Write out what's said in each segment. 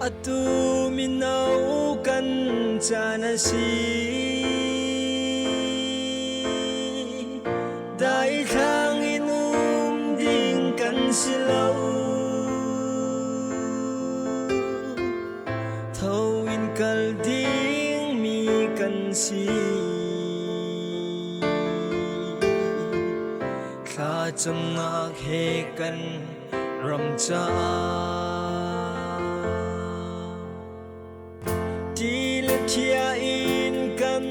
atu minau kan chanasi dai khang inum ding kan silau thâu in kal ding mi kan si kha cham ngak he kan ram cha Til thia in kan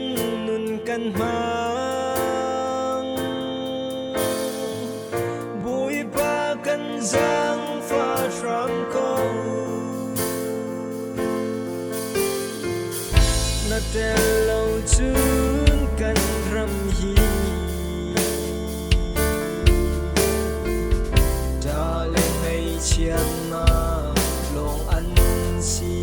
nun kan mang bụi ba kan giang pha ram câu na tel lâu chun kan ram hi da lên ngày chian na long an si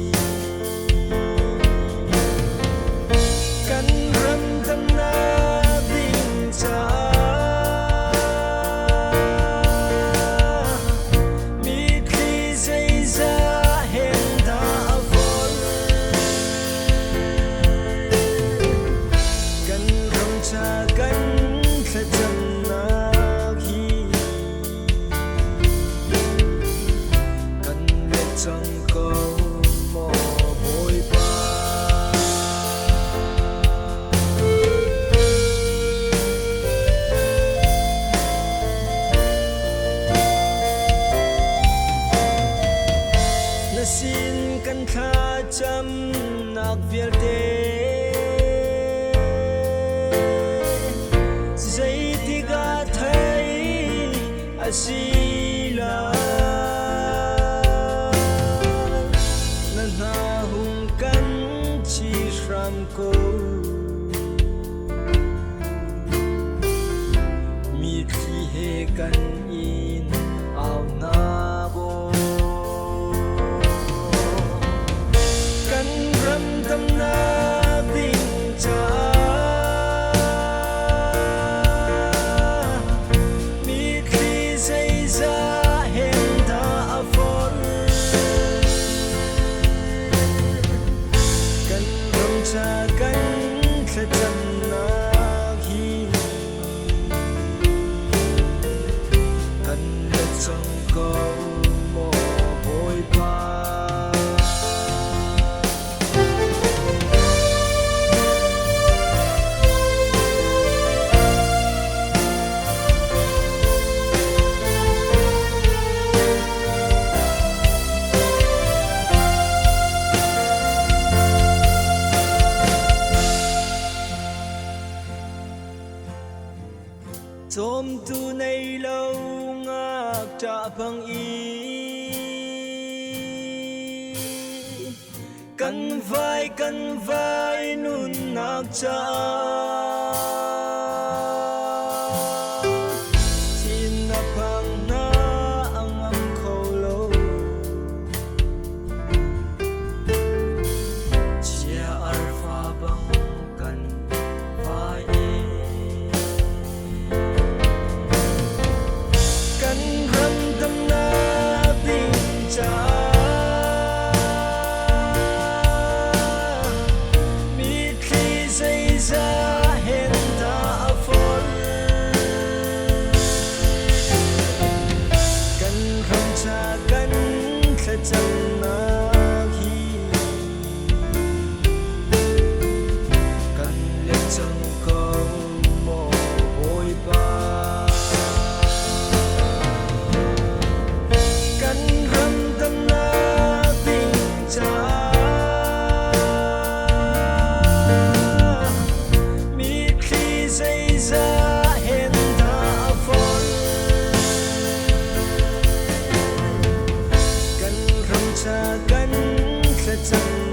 xin căn kha chăm nạc việt đê dây thì ga thấy asila na na hung kan chi ram ko mi thi he kan in ao na bo tâm na bình cha mi khi dây ra hen đã phun cần rong cha cần khát chân na hi cần lật trong câu mồ hôi ba Tôm tu này lâu ngạc trả bằng ý Căn vai nun nạc trả Tin na pang na ang am khâu lâu Chia alpha bang kan vai chân na hi cần lên chân câu mồ hôi ba cần râm tâm na tình cha mi khi dây ra hen đã phun cha cần khát chân